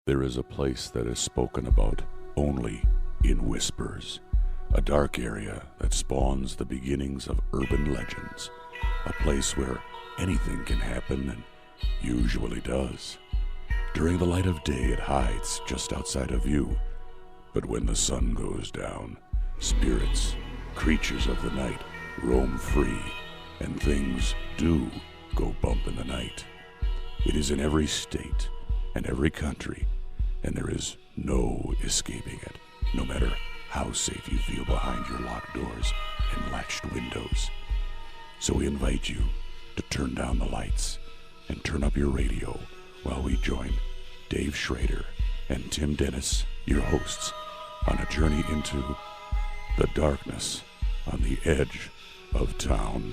There is a place that is spoken about only in whispers, a dark area that spawns the beginnings of urban legends, a place where anything can happen and usually does. During the light of day, it hides just outside of view, but when the sun goes down, spirits, creatures of the night, roam free, and things do go bump in the night. It is in every state and every country, and there is no escaping it, no matter how safe you feel behind your locked doors and latched windows. So we invite you to turn down the lights and turn up your radio while we join Dave Schrader and Tim Dennis, your hosts, on a journey into the darkness on the edge of town.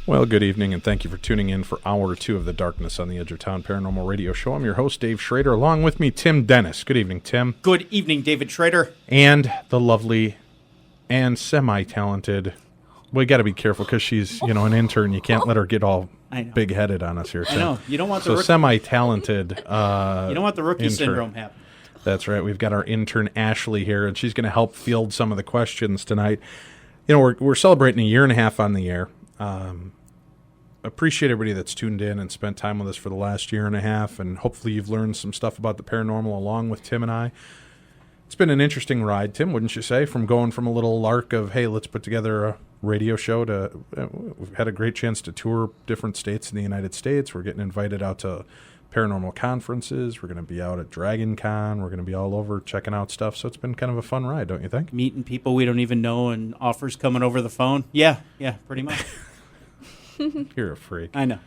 Well, good evening, and thank you for tuning in for Hour 2 of the Darkness on the Edge of Town Paranormal Radio Show. I'm your host, Dave Schrader, along with me, Tim Dennis. Good evening, Tim. Good evening, David Schrader. And the lovely and semi-talented, we got to be careful because she's, an intern. You can't let her get all big-headed on us here, Tim. I know. You don't want the rookie. Semi-talented. You don't want the rookie intern. Syndrome happening. That's right. We've got our intern, Ashley, here, and she's going to help field some of the questions tonight. We're celebrating a year and a half on the air. Appreciate everybody that's tuned in and spent time with us for the last year and a half, and hopefully you've learned some stuff about the paranormal along with Tim and I. It's been an interesting ride, Tim, wouldn't you say? From going from a little lark of, hey, let's put together a radio show to we've had a great chance to tour different states in the United States. We're getting invited out to paranormal conferences. We're going to be out at Dragon Con. We're going to be all over checking out stuff. So it's been kind of a fun ride, don't you think? Meeting people we don't even know and offers coming over the phone. Yeah, pretty much. You're a freak. I know.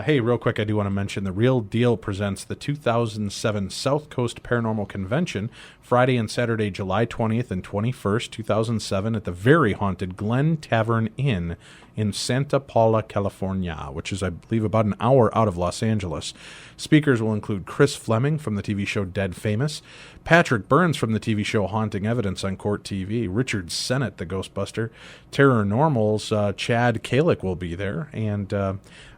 Hey, real quick, I do want to mention The Real Deal presents the 2007 South Coast Paranormal Convention, Friday and Saturday, July 20th and 21st, 2007, at the very haunted Glen Tavern Inn in Santa Paula, California, which is, I believe, about an hour out of Los Angeles. Speakers will include Chris Fleming from the TV show Dead Famous, Patrick Burns from the TV show Haunting Evidence on Court TV, Richard Sennett, the Ghostbuster, Terror Normal's Chad Kalick will be there, and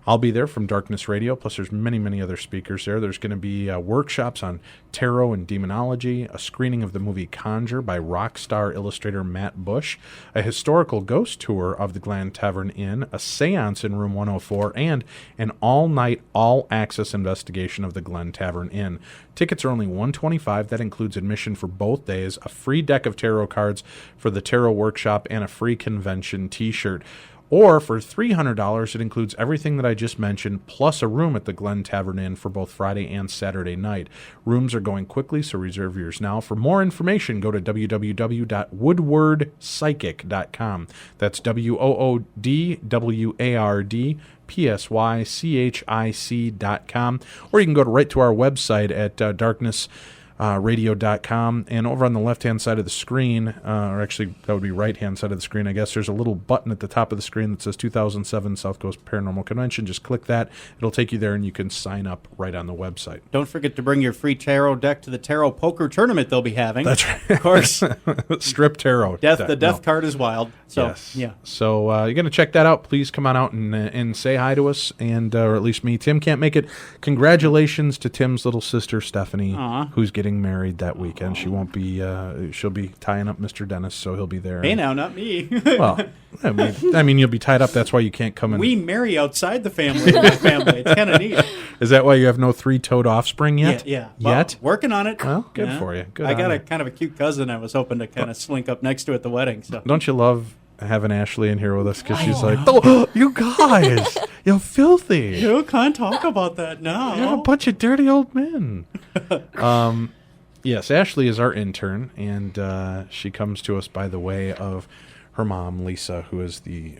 I'll be there from Darkness Radio, plus there's many, many other speakers there. There's going to be workshops on tarot and demonology, a screening of the movie Conjure by rock star illustrator Matt Bush, a historical ghost tour of the Glen Tavern Inn, a seance in room 104, and an all-night, all-access investigation of the Glen Tavern Inn. Tickets are only $125. That includes admission for both days, a free deck of tarot cards for the tarot workshop, and a free convention t-shirt. Or for $300, it includes everything that I just mentioned, plus a room at the Glen Tavern Inn for both Friday and Saturday night. Rooms are going quickly, so reserve yours now. For more information, go to www.woodwardpsychic.com. That's WOODWARDPSYCHIC.com. Or you can go right to our website at darknessradio.com, and over on the left-hand side of the screen, or actually that would be right-hand side of the screen, I guess, there's a little button at the top of the screen that says 2007 South Coast Paranormal Convention. Just click that. It'll take you there, and you can sign up right on the website. Don't forget to bring your free tarot deck to the tarot poker tournament they'll be having. That's right. Of course. Strip tarot. The death card is wild. So, yes. Yeah. So you're going to check that out. Please come on out and say hi to us, and or at least me. Tim can't make it. Congratulations to Tim's little sister, Stephanie, who's getting married that weekend. She won't be she'll be tying up Mr. Dennis, so he'll be there. Hey, now, not me. Well, I mean you'll be tied up. That's why you can't come in. We marry outside the family. It's kind of neat. Is that why you have no three-toed offspring yet? Yeah. Yet? Well, working on it. Well, good for you. Good. I got a kind of a cute cousin I was hoping to kind of slink up next to at the wedding. So don't you love having Ashley in here with us, because she's like, oh, you guys, you're filthy. You can't talk about that now. You're a bunch of dirty old men. Yes, Ashley is our intern, and she comes to us by the way of her mom, Lisa, who is the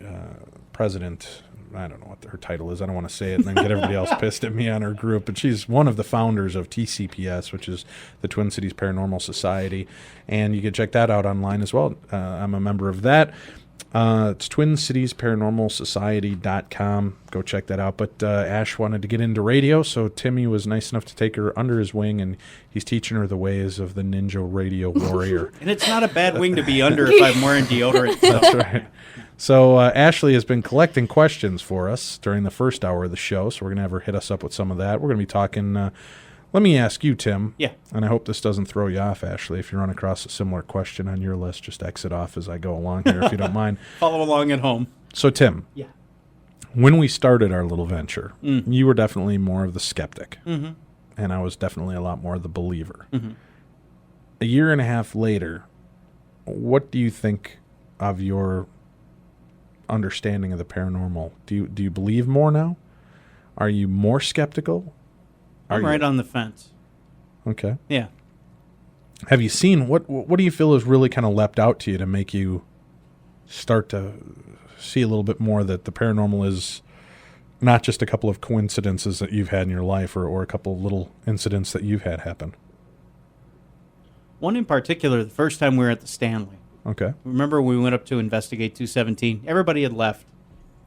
president. I don't know what her title is. I don't want to say it and then get everybody else pissed at me on her group. But she's one of the founders of TCPS, which is the Twin Cities Paranormal Society. And you can check that out online as well. I'm a member of that. It's TwinCitiesParanormalSociety.com. Go check that out. But Ash wanted to get into radio, so Timmy was nice enough to take her under his wing, and he's teaching her the ways of the ninja radio warrior. And it's not a bad wing to be under if I'm wearing deodorant. So. That's right. So Ashley has been collecting questions for us during the first hour of the show, so we're going to have her hit us up with some of that. We're going to be talking, let me ask you, Tim. Yeah. And I hope this doesn't throw you off, Ashley. If you run across a similar question on your list, just exit off as I go along here, if you don't mind. Follow along at home. So, Tim. Yeah. When we started our little venture, you were definitely more of the skeptic, and I was definitely a lot more the believer. A year and a half later, what do you think of your understanding of the paranormal? Do you believe more now? Are you more skeptical? I'm right on the fence. Okay. Yeah. Have you seen what do you feel has really kind of leapt out to you to make you start to see a little bit more that the paranormal is not just a couple of coincidences that you've had in your life or a couple of little incidents that you've had happen? One in particular, the first time we were at the Stanley. Okay. Remember we went up to investigate 217? Everybody had left.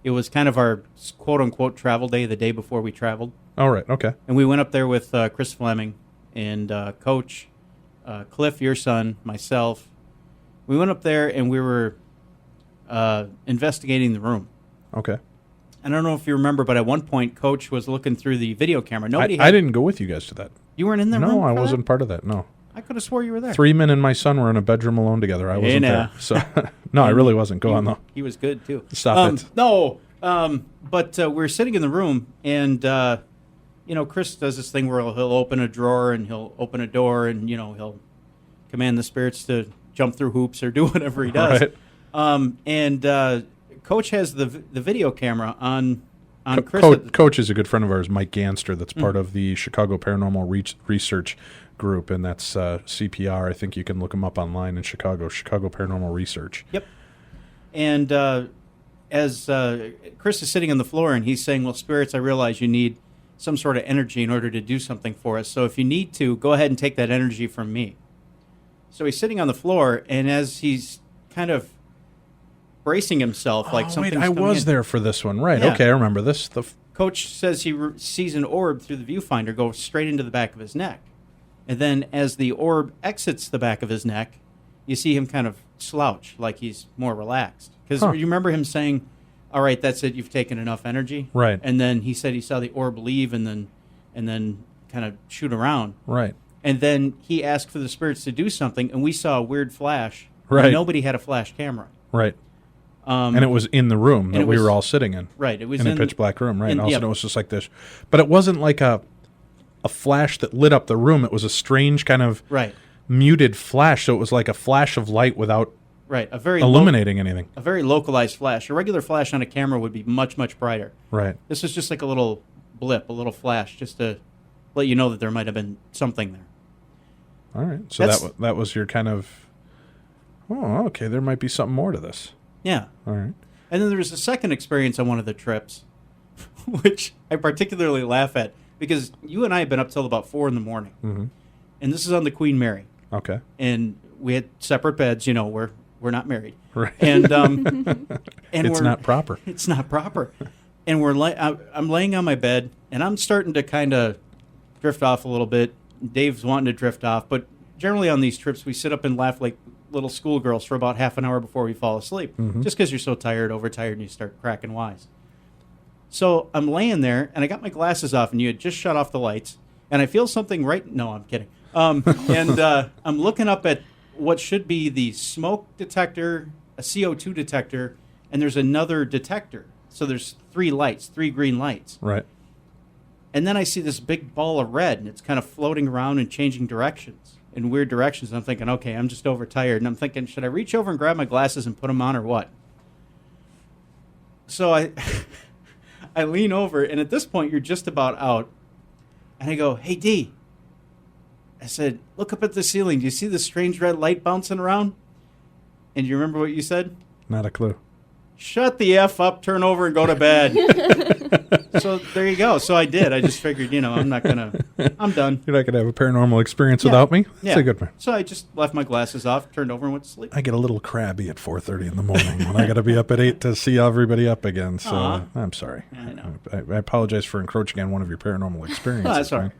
It was kind of our quote-unquote travel day, the day before we traveled. All right, okay. And we went up there with Chris Fleming and Coach, Cliff, your son, myself. We went up there and we were investigating the room. Okay. I don't know if you remember, but at one point, Coach was looking through the video camera. I didn't go with you guys to that. You weren't in the room? No, I for wasn't that? part of that, no. I could have swore you were there. 3 men and my son were in a bedroom alone together. I wasn't there. So, no, I really wasn't. Go on, though. He was good, too. Stop it. No, but we were sitting in the room, and, Chris does this thing where he'll open a drawer and he'll open a door and, he'll command the spirits to jump through hoops or do whatever he does. Right. Coach has the video camera on Chris. Coach is a good friend of ours, Mike Ganster, that's part of the Chicago Paranormal Research Group, and that's CPR. I think you can look him up online in Chicago Paranormal Research. Yep. And as Chris is sitting on the floor and he's saying, well, spirits, I realize you need some sort of energy in order to do something for us. So if you need to, go ahead and take that energy from me. So he's sitting on the floor, and as he's kind of bracing himself, like something's I coming was in. there for this one. Right. Yeah. Okay, I remember this. Coach says he sees an orb through the viewfinder go straight into the back of his neck. And then as the orb exits the back of his neck, you see him kind of slouch, like he's more relaxed. Because you remember him saying, all right, that's it, you've taken enough energy. Right. And then he said he saw the orb leave and then kind of shoot around. Right. And then he asked for the spirits to do something, and we saw a weird flash. Right. Nobody had a flash camera. Right. And it was in the room that we were all sitting in. Right. It was in a pitch black room, right? And all of a yeah. sudden it was just like this. But it wasn't like a flash that lit up the room. It was a strange kind of muted flash. So it was like a flash of light without a very illuminating anything. A very localized flash. A regular flash on a camera would be much, much brighter. Right. This was just like a little blip, a little flash, just to let you know that there might have been something there. All right. So that was your kind of, oh, okay, there might be something more to this. Yeah. All right. And then there was a second experience on one of the trips, which I particularly laugh at, because you and I have been up till about 4 a.m. Mm-hmm. And this is on the Queen Mary. Okay. And we had separate beds, we're not married. Right. And it's not proper. It's not proper. And I'm laying on my bed, and I'm starting to kind of drift off a little bit. Dave's wanting to drift off, but generally on these trips, we sit up and laugh like little schoolgirls for about half an hour before we fall asleep, just because you're so overtired, and you start cracking wise. So I'm laying there, and I got my glasses off, and you had just shut off the lights, and I feel something no, I'm kidding. And I'm looking up at what should be the smoke detector, a CO2 detector, and there's another detector. So there's 3 green lights. Right. And then I see this big ball of red, and it's kind of floating around and changing directions, in weird directions. And I'm thinking, okay, I'm just overtired. And I'm thinking, should I reach over and grab my glasses and put them on or what? So I lean over, and at this point, you're just about out. And I go, hey, D. I said, look up at the ceiling. Do you see this strange red light bouncing around? And you remember what you said? Not a clue. Shut the F up, turn over, and go to bed. So there you go. So I did. I just figured, I'm not going to, I'm done. You're not going to have a paranormal experience without me? That's a good one. So I just left my glasses off, turned over, and went to sleep. I get a little crabby at 4:30 in the morning when I got to be up at 8 to see everybody up again. So I'm sorry. I know. I apologize for encroaching on one of your paranormal experiences. That's all right.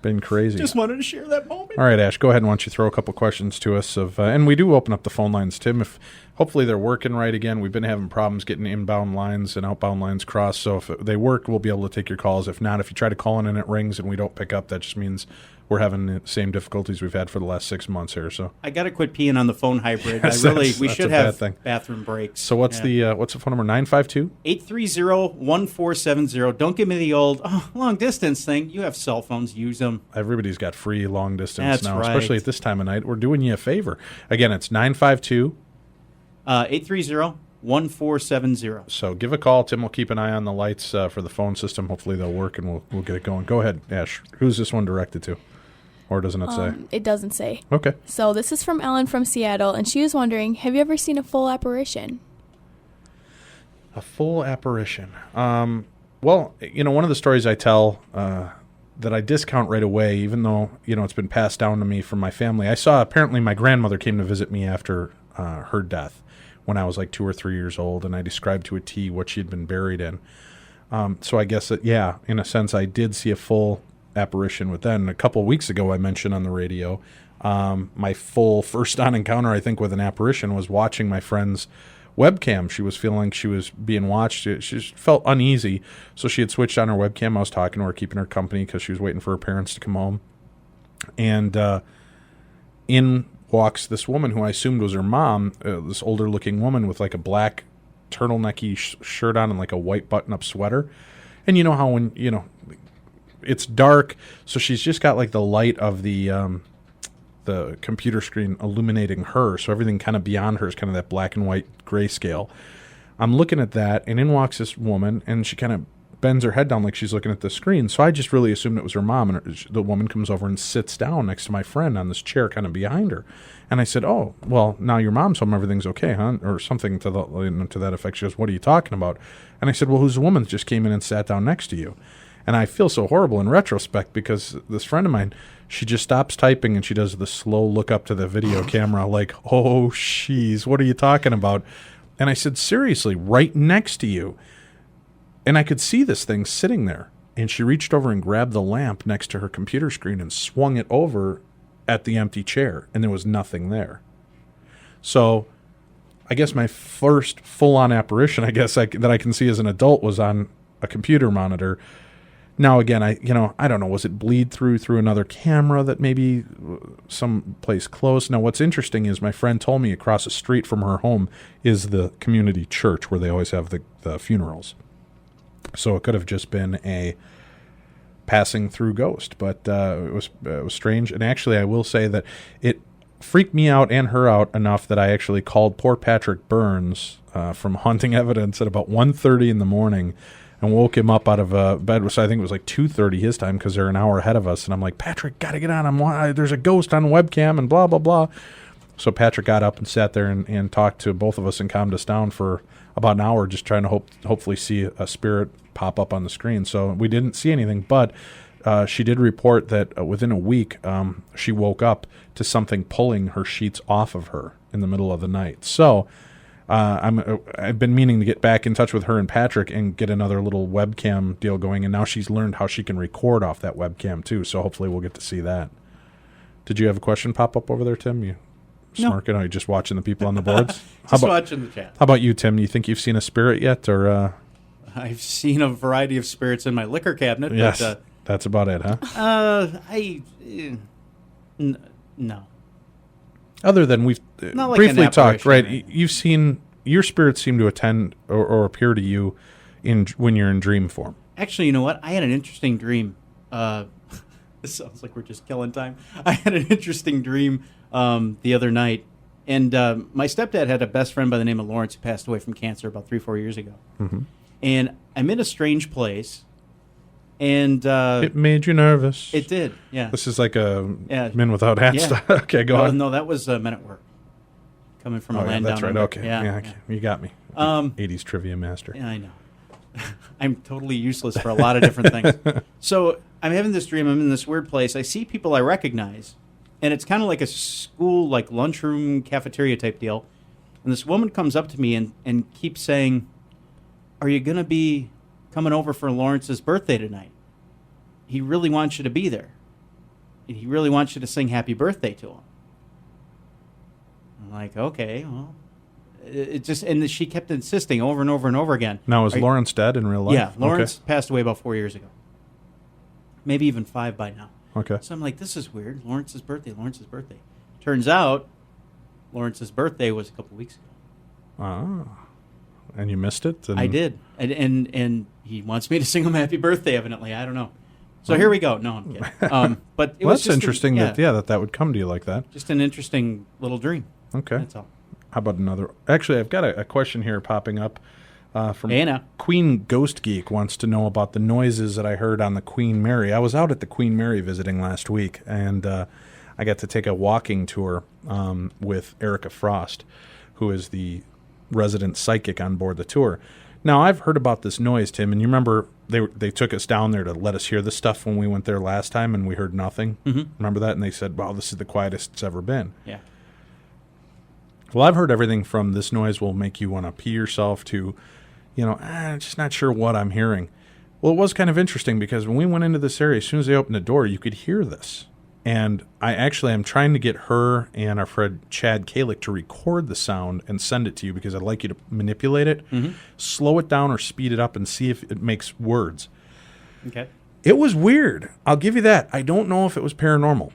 Been crazy. Just wanted to share that moment. All right, Ash, go ahead and why don't you throw a couple questions to us and we do open up the phone lines, Tim. If hopefully they're working right again. We've been having problems getting inbound lines and outbound lines crossed. So if they work, we'll be able to take your calls. If not, if you try to call in and it rings and we don't pick up, that just means we're having the same difficulties we've had for the last 6 months here. So I got to quit peeing on the phone hybrid. Yes, we that's should a bad have thing. bathroom breaks. So what's the phone number? 952? 830-1470. Don't give me the old long distance thing. You have cell phones. Use them. Everybody's got free long distance That's now, right. especially at this time of night. We're doing you a favor. Again, it's 952. 830-1470. So give a call. Tim will keep an eye on the lights for the phone system. Hopefully they'll work and we'll get it going. Go ahead, Ash. Who's this one directed to? Or doesn't it say? It doesn't say. Okay. So this is from Ellen from Seattle, and she was wondering, have you ever seen a full apparition? A full apparition. Well, one of the stories I tell that I discount right away, even though, it's been passed down to me from my family. I saw, apparently my grandmother came to visit me after her death when I was like 2 or 3 years old, and I described to a T what she had been buried in. So I guess that, in a sense, I did see a full apparition with then. A couple of weeks ago, I mentioned on the radio, my full first on encounter, I think, with an apparition was watching my friend's webcam. She was feeling she was being watched. She felt uneasy, so she had switched on her webcam. I was talking to her, keeping her company because she was waiting for her parents to come home. And in walks this woman who I assumed was her mom, this older-looking woman with like a black turtlenecky shirt on and like a white button-up sweater. And you know how when, it's dark, so she's just got like the light of the computer screen illuminating her, so everything kind of beyond her is kind of that black and white grayscale. I'm looking at that, and in walks this woman, and she kind of bends her head down like she's looking at the screen. So I just really assumed it was her mom, and the woman comes over and sits down next to my friend on this chair kind of behind her. And I said, "Oh, well, now your mom's home, everything's okay, huh?" Or something to that effect. She goes, "What are you talking about?" And I said, "Well, who's the woman that just came in and sat down next to you?" And I feel so horrible in retrospect because this friend of mine, she just stops typing and she does the slow look up to the video camera like, "Oh, sheesh, what are you talking about?" And I said, "Seriously, right next to you." And I could see this thing sitting there. And she reached over and grabbed the lamp next to her computer screen and swung it over at the empty chair. And there was nothing there. So I guess my first full-on apparition, that I can see as an adult was on a computer monitor. Now, again, I don't know, was it bleed through another camera that maybe someplace close? Now, what's interesting is my friend told me across the street from her home is the community church where they always have the funerals. So it could have just been a passing through ghost, but it was strange. And actually, I will say that it freaked me out and her out enough that I actually called poor Patrick Burns from Haunting Evidence at about 1:30 in the morning and woke him up out of bed, which I think was like 2:30 his time because they're an hour ahead of us. And I'm like, "Patrick, got to get on. There's a ghost on webcam and blah, blah, blah." So Patrick got up and sat there and talked to both of us and calmed us down for about an hour, just trying to hopefully see a spirit pop up on the screen. So we didn't see anything, but she did report that within a week she woke up to something pulling her sheets off of her in the middle of the night. So I've been meaning to get back in touch with her and Patrick and get another little webcam deal going, and now she's learned how she can record off that webcam too, so hopefully we'll get to see that. Did you have a question pop up over there, Tim? You smirking? No. Are you just watching the people on the boards? Watching the chat. How about you, Tim? Do you think you've seen a spirit yet? Or I've seen a variety of spirits in my liquor cabinet. Yes, but, that's about it, huh? No. Other than we've Not like briefly an talked, right? apparition, You've seen your spirits seem to attend or appear to you when you're in dream form. Actually, you know what? I had an interesting dream. This sounds like we're just killing time. I had an interesting dream the other night, and my stepdad had a best friend by the name of Lawrence who passed away from cancer about 3-4 years ago. Mm-hmm. And I'm in a strange place, and it made you nervous. It did, yeah. This is like a Men Without Hats. Yeah. Okay, go on. No, that was Men at Work. Coming from a land that's down right. under. Okay, yeah, you got me. 80s trivia master. Yeah, I know. I'm totally useless for a lot of different things. So I'm having this dream. I'm in this weird place. I see people I recognize, and it's kind of like a school, like lunchroom, cafeteria type deal. And this woman comes up to me and keeps saying, "Are you going to be coming over for Lawrence's birthday tonight? He really wants you to be there. He really wants you to sing happy birthday to him." I'm like, okay, well. it just, and she kept insisting over and over and over again. Now, is Lawrence dead in real life? Yeah, Lawrence passed away about 4 years ago. Maybe even 5 by now. Okay. So I'm like, this is weird. Lawrence's birthday. Turns out, Lawrence's birthday was a couple weeks ago. Ah. And you missed it? I did. And he wants me to sing him happy birthday, evidently. I don't know. So here we go. No, I'm kidding. But it was that's interesting that would come to you like that. Just an interesting little dream. Okay. That's all. How about another? Actually, I've got a question here popping up from Anna. Queen Ghost Geek wants to know about the noises that I heard on the Queen Mary. I was out at the Queen Mary visiting last week, and I got to take a walking tour with Erica Frost, who is the resident psychic on board the tour. Now, I've heard about this noise, Tim, and you remember they took us down there to let us hear this stuff when we went there last time, and we heard nothing. Mm-hmm. Remember that? And they said, wow, this is the quietest it's ever been. Yeah. Well, I've heard everything from this noise will make you want to pee yourself to, I'm just not sure what I'm hearing. Well, it was kind of interesting because when we went into this area, as soon as they opened the door, you could hear this. And I actually am trying to get her and our friend Chad Kalick to record the sound and send it to you because I'd like you to manipulate it, slow it down or speed it up and see if it makes words. Okay. It was weird. I'll give you that. I don't know if it was paranormal,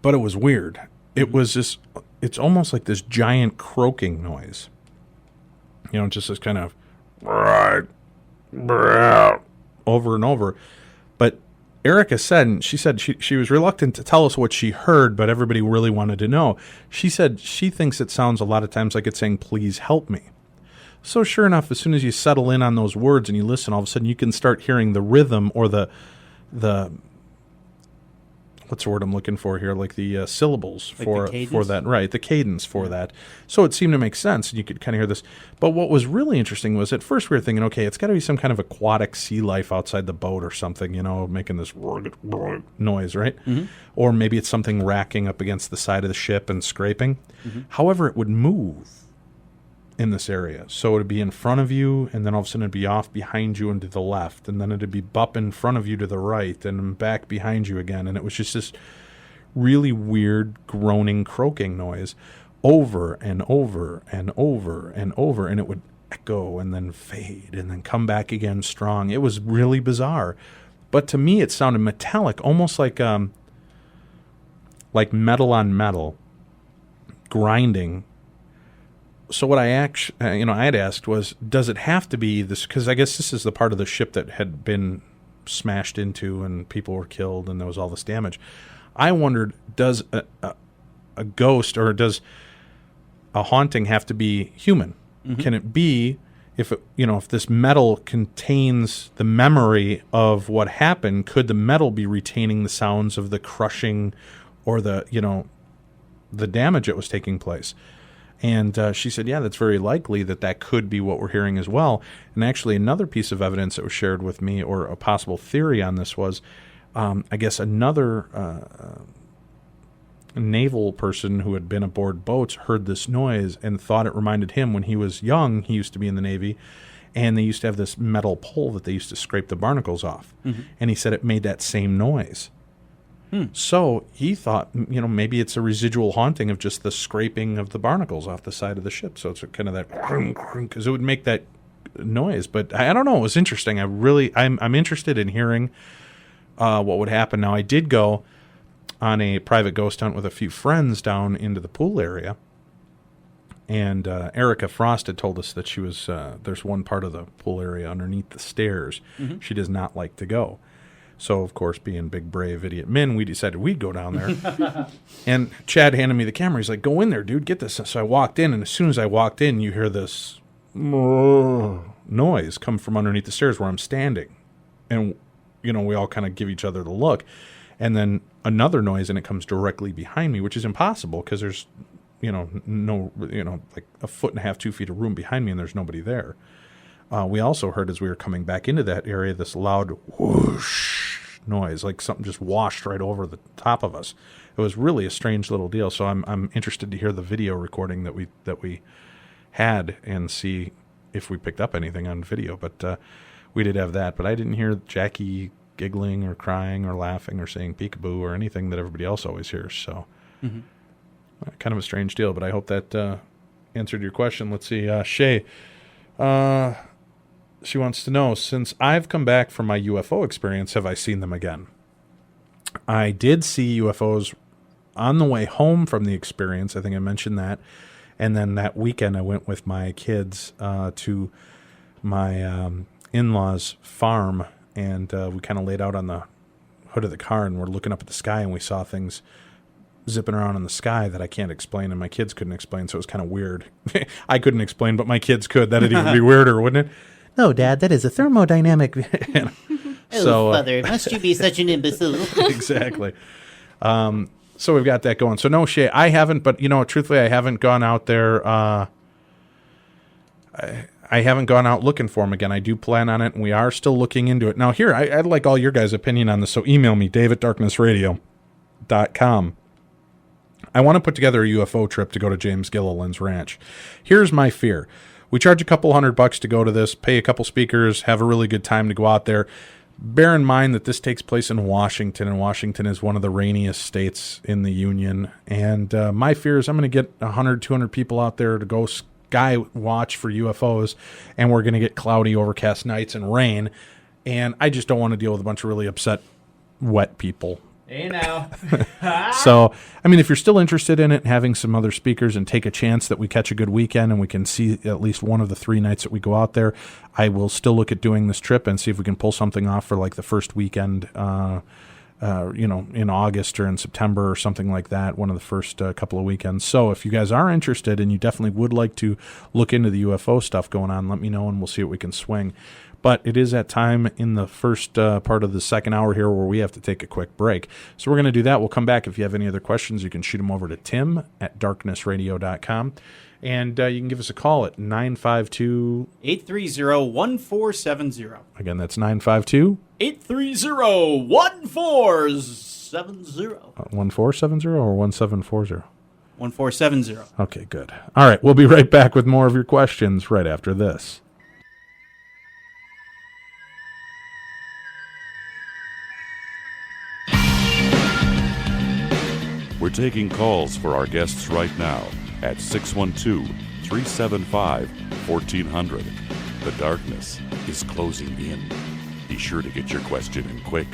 but it was weird. It was this, it's almost like this giant croaking noise. Just this kind of over and over. But Erica said, and she said she was reluctant to tell us what she heard, but everybody really wanted to know. She said she thinks it sounds a lot of times like it's saying, please help me. So sure enough, as soon as you settle in on those words and you listen, all of a sudden you can start hearing the rhythm or the what's the word I'm looking for here? Like the syllables like for that, right? The cadence for that. So it seemed to make sense, and you could kind of hear this. But what was really interesting was at first we were thinking, okay, it's got to be some kind of aquatic sea life outside the boat or something, making this noise, right? Mm-hmm. Or maybe it's something racking up against the side of the ship and scraping. Mm-hmm. However, it would move in this area. So it would be in front of you, and then all of a sudden it'd be off behind you and to the left, and then it'd be up in front of you to the right, and back behind you again. And it was just this really weird groaning, croaking noise over and over and over and over, and it would echo and then fade and then come back again strong. It was really bizarre. But to me it sounded metallic, almost like metal on metal grinding. So what I had asked was, does it have to be this? Because I guess this is the part of the ship that had been smashed into and people were killed and there was all this damage. I wondered, does a ghost or does a haunting have to be human? Mm-hmm. Can it be if this metal contains the memory of what happened? Could the metal be retaining the sounds of the crushing or the damage that was taking place? And she said, yeah, that's very likely that could be what we're hearing as well. And actually another piece of evidence that was shared with me, or a possible theory on this, was I guess another naval person who had been aboard boats heard this noise and thought it reminded him when he was young. He used to be in the Navy, and they used to have this metal pole that they used to scrape the barnacles off. Mm-hmm. And he said it made that same noise. So he thought, maybe it's a residual haunting of just the scraping of the barnacles off the side of the ship. So it's kind of that, because it would make that noise. But I don't know. It was interesting. I'm interested in hearing what would happen. Now, I did go on a private ghost hunt with a few friends down into the pool area. And Erica Frost had told us that she was, there's one part of the pool area underneath the stairs she does not like to go. So, of course, being big, brave, idiot men, we decided we'd go down there. And Chad handed me the camera. He's like, go in there, dude, get this. So I walked in, and as soon as I walked in, you hear this noise come from underneath the stairs where I'm standing. And, we all kind of give each other the look. And then another noise, and it comes directly behind me, which is impossible because there's, like a foot and a half, 2 feet of room behind me, and there's nobody there. We also heard as we were coming back into that area this loud whoosh noise, like something just washed right over the top of us. It was really a strange little deal. So I'm interested to hear the video recording that we had and see if we picked up anything on video. But we did have that. But I didn't hear Jackie giggling or crying or laughing or saying peekaboo or anything that everybody else always hears. So kind of a strange deal. But I hope that answered your question. Let's see. Shay, she wants to know, since I've come back from my UFO experience, have I seen them again? I did see UFOs on the way home from the experience. I think I mentioned that. And then that weekend I went with my kids to my in-laws' farm, and we kind of laid out on the hood of the car, and we're looking up at the sky, and we saw things zipping around in the sky that I can't explain, and my kids couldn't explain, so it was kind of weird. I couldn't explain, but my kids could. That'd even be weirder, wouldn't it? No, Dad, that is a thermodynamic... Father, must you be such an imbecile? Exactly. So we've got that going. So no, Shay, I haven't, but, truthfully, I haven't gone out there. I haven't gone out looking for them again. I do plan on it, and we are still looking into it. Now, here, I'd like all your guys' opinion on this, so email me, dave@darknessradio.com. I want to put together a UFO trip to go to James Gilliland's ranch. Here's my fear. We charge a couple $100 to go to this, pay a couple speakers, have a really good time to go out there. Bear in mind that this takes place in Washington, and Washington is one of the rainiest states in the Union. And my fear is I'm going to get 100, 200 people out there to go sky watch for UFOs, and we're going to get cloudy, overcast nights and rain. And I just don't want to deal with a bunch of really upset, wet people. Hey now. So, if you're still interested in it, having some other speakers and take a chance that we catch a good weekend and we can see at least one of the 3 nights that we go out there, I will still look at doing this trip and see if we can pull something off for like the first weekend, in August or in September or something like that, one of the first couple of weekends. So if you guys are interested and you definitely would like to look into the UFO stuff going on, let me know and we'll see what we can swing. But it is that time in the first part of the second hour here where we have to take a quick break. So we're going to do that. We'll come back. If you have any other questions, you can shoot them over to tim@darknessradio.com. And you can give us a call at 952-830-1470. Again, that's 952 830-1470. 1470 or 1740? 1470. Okay, good. All right, we'll be right back with more of your questions right after this. We're taking calls for our guests right now at 612-375-1400. The darkness is closing in. Be sure to get your question in quick.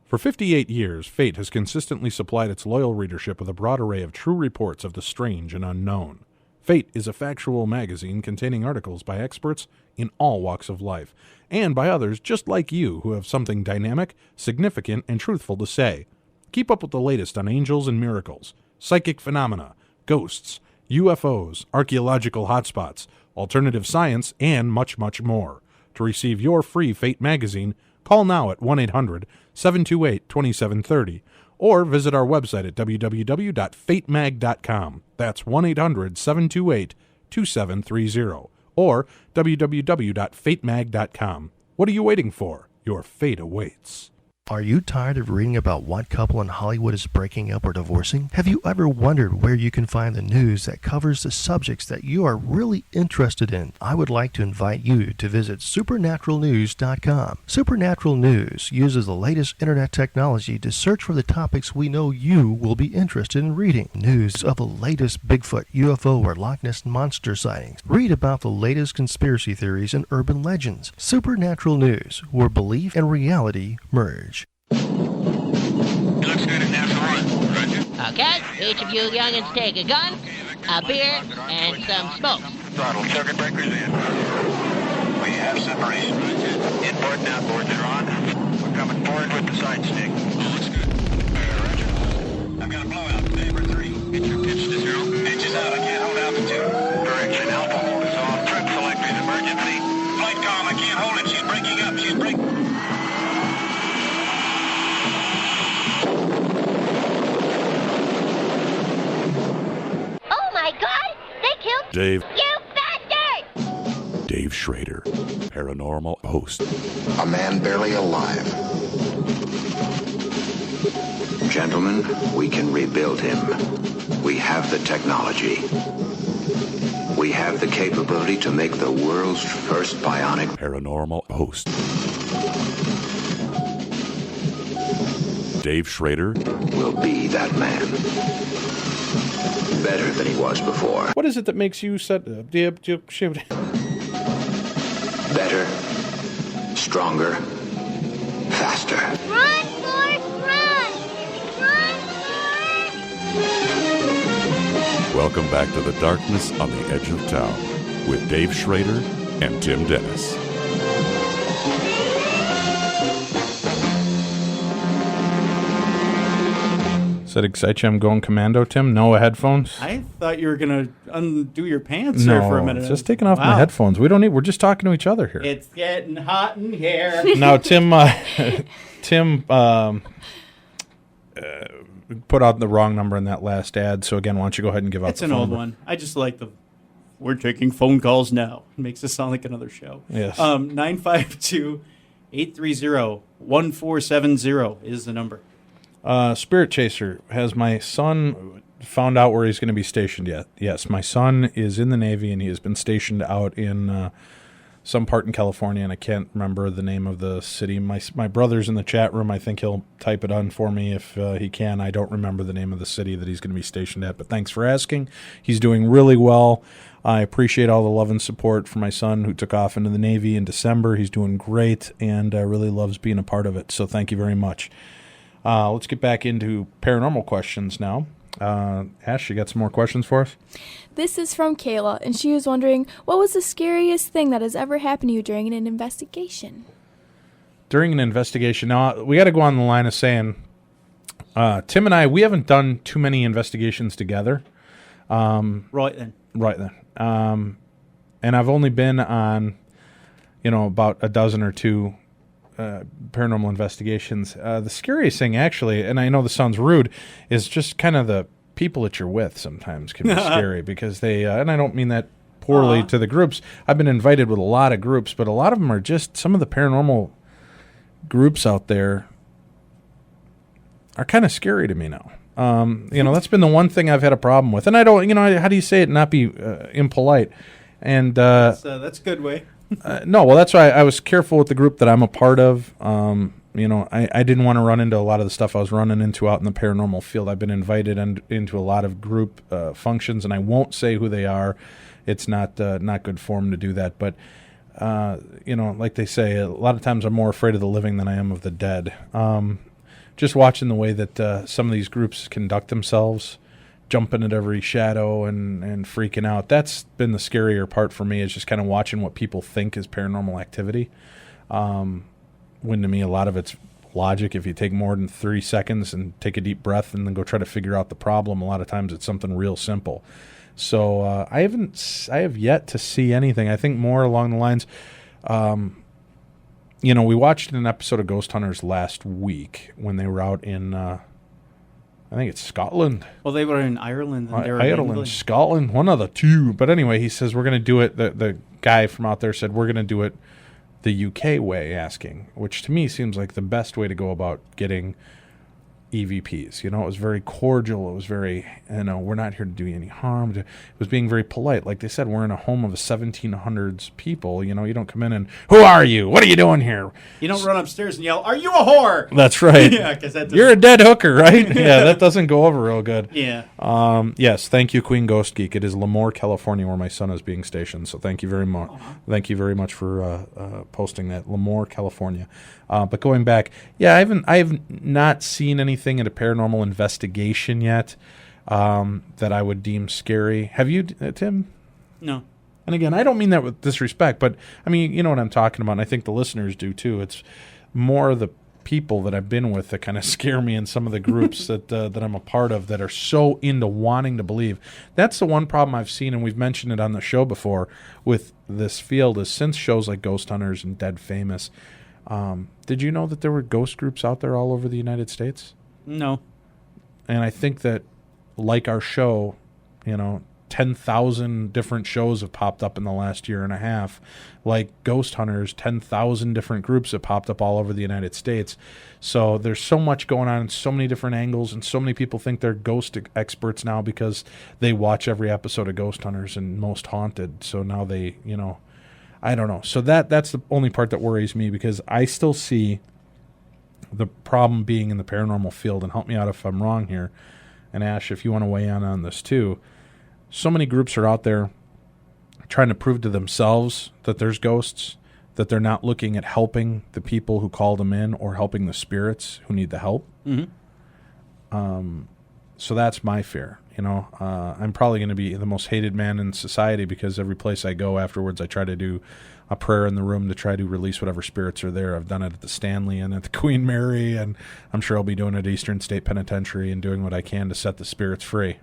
For 58 years, Fate has consistently supplied its loyal readership with a broad array of true reports of the strange and unknown. Fate is a factual magazine containing articles by experts in all walks of life, and by others just like you who have something dynamic, significant, and truthful to say. Keep up with the latest on angels and miracles, psychic phenomena, ghosts, UFOs, archaeological hotspots, alternative science, and much, much more. To receive your free Fate magazine, call now at 1-800-728-2730 or visit our website at www.fatemag.com. That's 1-800-728-2730 or www.fatemag.com. What are you waiting for? Your fate awaits. Are you tired of reading about what couple in Hollywood is breaking up or divorcing? Have you ever wondered where you can find the news that covers the subjects that you are really interested in? I would like to invite you to visit supernaturalnews.com. Supernatural News uses the latest internet technology to search for the topics we know you will be interested in reading. News of the latest Bigfoot, UFO, or Loch Ness Monster sightings. Read about the latest conspiracy theories and urban legends. Supernatural News, where belief and reality merge. It looks good at NASA 1. Roger. Okay, each of you youngins take a gun, a beer, and some smokes. Throttle circuit breakers in. We have separation. Inboard and outboard are on. We're coming forward with the side stick. Oh, looks good. Roger. I've got a blowout. Neighbor 3. Get your pitch to 0. Pitches out. I can't hold altitude. Direction. Alpha hold is on. Trip selected. Emergency. Flight calm. I can't hold it. She's breaking up. She's breaking. Dave. You bastard! Dave Schrader, paranormal host. A man barely alive. Gentlemen, we can rebuild him. We have the technology. We have the capability to make the world's first bionic paranormal host. Dave Schrader will be that man. Better than he was before. What is it that makes you set... Better, stronger, faster. Run, Forrest, run! Run, Forrest! Welcome back to the darkness on the edge of town with Dave Schrader and Tim Dennis. Does that excite you? I'm going commando, Tim? No headphones? I thought you were going to undo your pants there for a minute. Just taking off my Wow. headphones. We're just talking to each other here. It's getting hot in here. Now, Tim put out the wrong number in that last ad. So, again, why don't you go ahead and give out It's the an phone old number. one. I just like the... We're taking phone calls now. It makes it sound like another show. Yes. 952-830-1470 is the number. Spirit Chaser, has my son found out where he's going to be stationed yet? Yes, my son is in the Navy, and he has been stationed out in some part in California, and I can't remember the name of the city. My brother's in the chat room. I think he'll type it on for me if he can. I don't remember the name of the city that he's going to be stationed at, but thanks for asking. He's doing really well. I appreciate all the love and support for my son who took off into the Navy in December. He's doing great and really loves being a part of it, so thank you very much. Let's get back into paranormal questions now. Ash, you got some more questions for us? This is from Kayla, and she was wondering, what was the scariest thing that has ever happened to you during an investigation? During an investigation. Now, we got to go on the line of saying, Tim and I, we haven't done too many investigations together. Right then. And I've only been on, about a dozen or two paranormal investigations. The scariest thing, actually, and I know this sounds rude, is just kind of the people that you're with sometimes can be scary because they, and I don't mean that poorly to the groups. I've been invited with a lot of groups, but a lot of them are just, some of the paranormal groups out there are kind of scary to me now. That's been the one thing I've had a problem with. And I don't, how do you say it, not be impolite? And That's a good way. no, well, that's why I was careful with the group that I'm a part of. I didn't want to run into a lot of the stuff I was running into out in the paranormal field. I've been invited into a lot of group functions, and I won't say who they are. It's not good form to do that. But, like they say, a lot of times I'm more afraid of the living than I am of the dead. Just watching the way that some of these groups conduct themselves, jumping at every shadow and freaking out. That's been the scarier part for me, is just kind of watching what people think is paranormal activity. When to me, a lot of it's logic. If you take more than 3 seconds and take a deep breath and then go try to figure out the problem, a lot of times it's something real simple. So I have yet to see anything. I think more along the lines, we watched an episode of Ghost Hunters last week when they were out in, I think it's Scotland. Well, they were in Ireland. And they were in Ireland, England. Scotland, one of the two. But anyway, he says we're going to do it. The guy from out there said we're going to do it the UK way, asking, which to me seems like the best way to go about getting EVPs. It was very cordial. It was very, we're not here to do you any harm. It was being very polite. Like they said, we're in a home of 1700s people. You don't come in and, who are you? What are you doing here? You don't run upstairs and yell, "Are you a whore?" That's right. Yeah, because that You're a dead hooker, right? Yeah, that doesn't go over real good. Yeah. Yes, thank you, Queen Ghost Geek. It is Lemoore, California, where my son is being stationed. So thank you very much. Thank you very much for posting that, Lemoore, California. But going back, yeah, I have not seen anything in a paranormal investigation yet that I would deem scary. Have you, Tim? No. And again, I don't mean that with disrespect, but I mean, you know what I'm talking about, and I think the listeners do too. It's more the people that I've been with that kind of scare me in some of the groups that I'm a part of that are so into wanting to believe. That's the one problem I've seen, and we've mentioned it on the show before with this field, is since shows like Ghost Hunters and Dead Famous, did you know that there were ghost groups out there all over the United States? No. And I think that, like our show, 10,000 different shows have popped up in the last year and a half. Like Ghost Hunters, 10,000 different groups have popped up all over the United States. So there's so much going on in so many different angles, and so many people think they're ghost experts now because they watch every episode of Ghost Hunters and Most Haunted. So now they, I don't know. So that's the only part that worries me, because I still see The problem being in the paranormal field, and help me out if I'm wrong here, and Ash, if you want to weigh in on this too, so many groups are out there trying to prove to themselves that there's ghosts, that they're not looking at helping the people who called them in or helping the spirits who need the help. So that's my fear. I'm probably going to be the most hated man in society because every place I go afterwards, I try to do a prayer in the room to try to release whatever spirits are there. I've done it at the Stanley and at the Queen Mary, and I'm sure I'll be doing it at Eastern State Penitentiary and doing what I can to set the spirits free.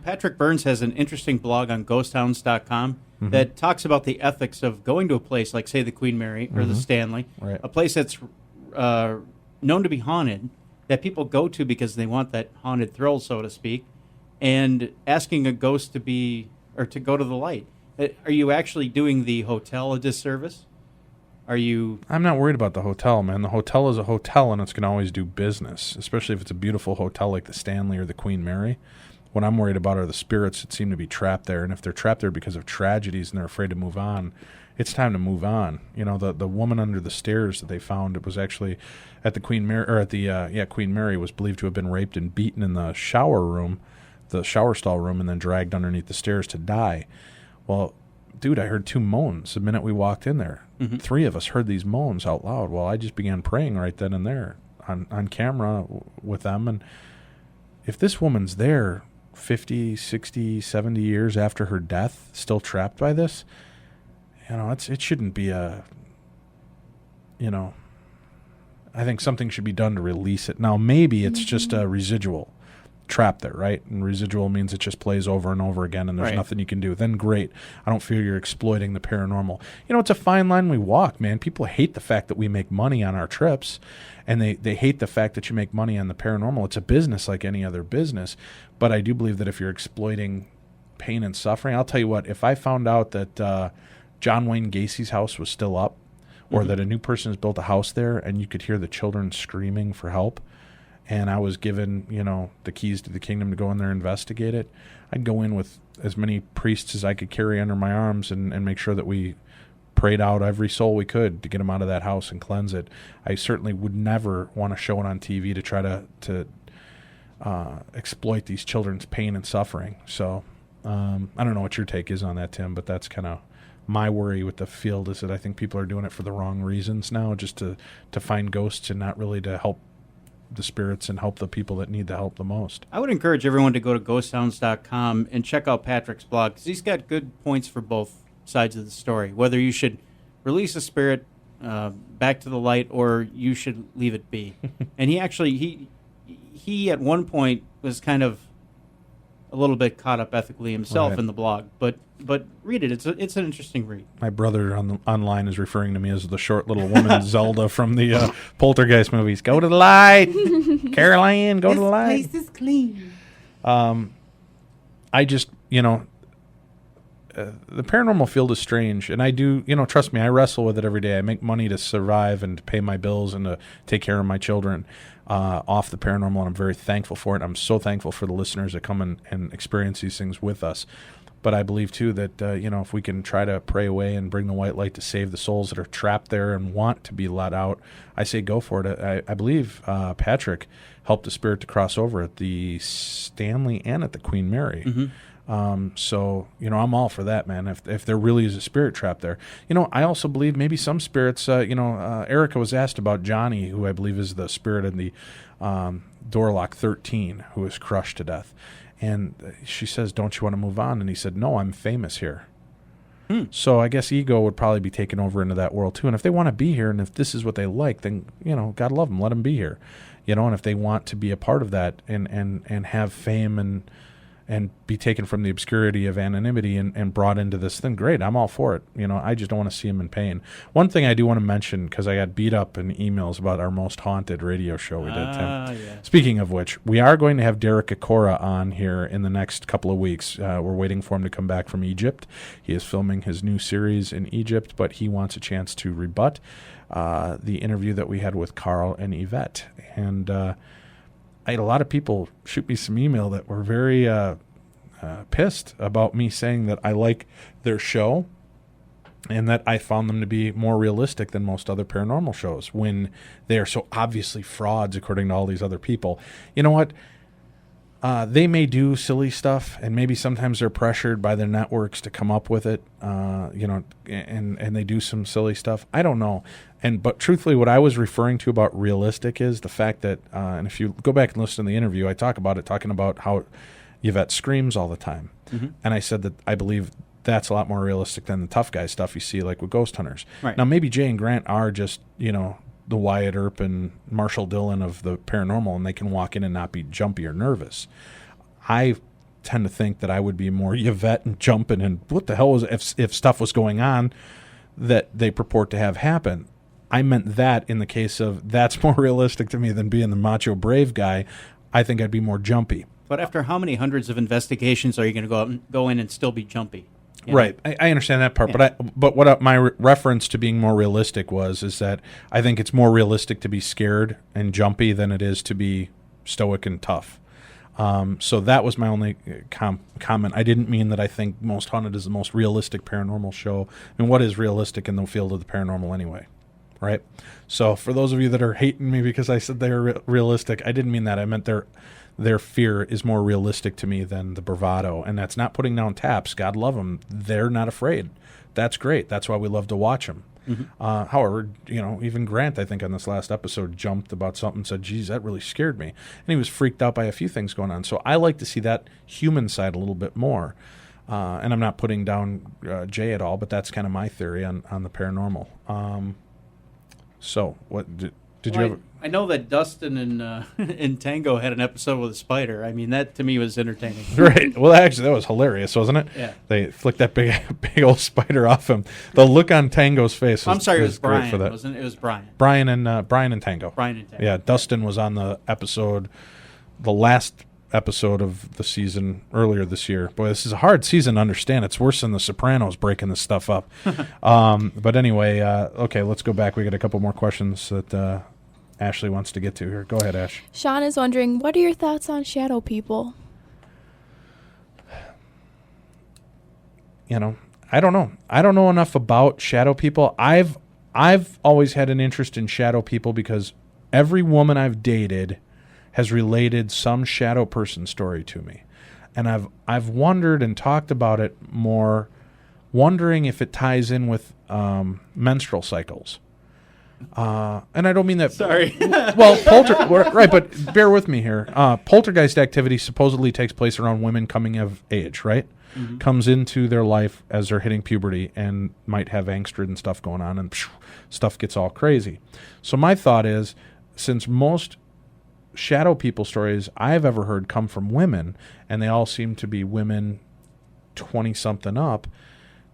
Patrick Burns has an interesting blog on ghosttowns.com that talks about the ethics of going to a place like, say, the Queen Mary or the Stanley, right. a place that's known to be haunted, that people go to because they want that haunted thrill, so to speak, and asking a ghost to go to the light. Are you actually doing the hotel a disservice? I'm not worried about the hotel, man. The hotel is a hotel, and it's going to always do business, especially if it's a beautiful hotel like the Stanley or the Queen Mary. What I'm worried about are the spirits that seem to be trapped there, and if they're trapped there because of tragedies and they're afraid to move on, it's time to move on. The woman under the stairs that they found, it was actually at the Queen Mary, or at the Queen Mary, was believed to have been raped and beaten in the shower room, the shower stall room, and then dragged underneath the stairs to die. Well, dude, I heard 2 moans the minute we walked in there. 3 of us heard these moans out loud. Well, I just began praying right then and there on camera with them. And if this woman's there 50, 60, 70 years after her death, still trapped by this, it shouldn't be I think something should be done to release it. Now, maybe it's just a residual trap there, right? And residual means it just plays over and over again and there's nothing you can do. Then great. I don't feel you're exploiting the paranormal. It's a fine line we walk, man. People hate the fact that we make money on our trips, and they hate the fact that you make money on the paranormal. It's a business like any other business, but I do believe that if you're exploiting pain and suffering, I'll tell you what, if I found out that John Wayne Gacy's house was still up, or that a new person has built a house there and you could hear the children screaming for help, and I was given, the keys to the kingdom to go in there and investigate it, I'd go in with as many priests as I could carry under my arms and make sure that we prayed out every soul we could to get them out of that house and cleanse it. I certainly would never want to show it on TV to try to exploit these children's pain and suffering. So I don't know what your take is on that, Tim, but that's kind of my worry with the field, is that I think people are doing it for the wrong reasons now, just to find ghosts and not really to help the spirits and help the people that need the help the most. I would encourage everyone to go to ghosttowns.com and check out Patrick's blog, because he's got good points for both sides of the story, whether you should release a spirit back to the light or you should leave it be. And he actually he at one point was kind of a little bit caught up ethically himself in the blog, but read it. It's an interesting read. My brother online is referring to me as the short little woman Zelda from the Poltergeist movies. Go to the light, Caroline. Go to the light. This place is clean. I just the paranormal field is strange, and I do trust me, I wrestle with it every day. I make money to survive and to pay my bills and to take care of my children off the paranormal, and I'm very thankful for it. I'm so thankful for the listeners that come and experience these things with us. But I believe, too, that, if we can try to pray away and bring the white light to save the souls that are trapped there and want to be let out, I say go for it. I believe Patrick helped the spirit to cross over at the Stanley and at the Queen Mary. So, I'm all for that, man, if there really is a spirit trap there. I also believe maybe some spirits, Erica was asked about Johnny, who I believe is the spirit in the Doorlock 13, who was crushed to death. And she says, don't you want to move on? And he said, no, I'm famous here. So I guess ego would probably be taken over into that world, too. And if they want to be here and if this is what they like, then, God love them, let them be here. And if they want to be a part of that and have fame and be taken from the obscurity of anonymity and brought into this, then great, I'm all for it. I just don't want to see him in pain. One thing I do want to mention, because I got beat up in emails about our most haunted radio show we did, Tim. Yeah. Speaking of which, we are going to have Derek Akora on here in the next couple of weeks. We're waiting for him to come back from Egypt. He is filming his new series in Egypt, but he wants a chance to rebut the interview that we had with Carl and Yvette. And I had a lot of people shoot me some email that were very pissed about me saying that I like their show and that I found them to be more realistic than most other paranormal shows when they are so obviously frauds according to all these other people. You know what? They may do silly stuff, and maybe sometimes they're pressured by their networks to come up with it, and they do some silly stuff. I don't know. But truthfully, what I was referring to about realistic is the fact that, and if you go back and listen to the interview, I talk about it, talking about how Yvette screams all the time. Mm-hmm. And I said that I believe that's a lot more realistic than the tough guy stuff you see like with ghost hunters. Right. Now, maybe Jay and Grant are just, the Wyatt Earp and Marshall Dillon of the paranormal, and they can walk in and not be jumpy or nervous. I tend to think that I would be more Yvette and jumping and what the hell was if stuff was going on that they purport to have happen. I meant that in the case of that's more realistic to me than being the macho brave guy. I think I'd be more jumpy. But after how many hundreds of investigations are you going to go out and go in and still be jumpy? Right, I understand that part, yeah. But what my reference to being more realistic is that I think it's more realistic to be scared and jumpy than it is to be stoic and tough. So that was my only comment. I didn't mean that I think Most Haunted is the most realistic paranormal show. I mean, what is realistic in the field of the paranormal anyway, right? So for those of you that are hating me because I said they were realistic, I didn't mean that. I meant their fear is more realistic to me than the bravado. And that's not putting down Taps. God love them. They're not afraid. That's great. That's why we love to watch them. Mm-hmm. However, even Grant, I think on this last episode, jumped about something and said, geez, that really scared me. And he was freaked out by a few things going on. So I like to see that human side a little bit more. And I'm not putting down Jay at all, but that's kind of my theory on the paranormal. So what did you ever... I know that Dustin and Tango had an episode with a spider. I mean, that to me was entertaining. Right. Well, actually, that was hilarious, wasn't it? Yeah. They flicked that big old spider off him. The look on Tango's face was, I'm sorry, it was great Brian, for that. wasn't it? It was Brian. Brian and Tango. Brian and Tango. Yeah, Dustin was on the episode, the last episode of the season earlier this year. Boy, this is a hard season to understand. It's worse than The Sopranos breaking this stuff up. But anyway, okay, let's go back. We got a couple more questions that Ashley wants to get to here. Go ahead, Ash. Sean is wondering, what are your thoughts on shadow people? I don't know. I don't know enough about shadow people. I've always had an interest in shadow people because every woman I've dated has related some shadow person story to me. And I've wondered and talked about it more, wondering if it ties in with menstrual cycles. And I don't mean that. Sorry. Well, right, but bear with me here. Poltergeist activity supposedly takes place around women coming of age, right? Mm-hmm. Comes into their life as they're hitting puberty and might have angst-ridden stuff going on, and stuff gets all crazy. So my thought is, since most shadow people stories I've ever heard come from women, and they all seem to be women 20-something up,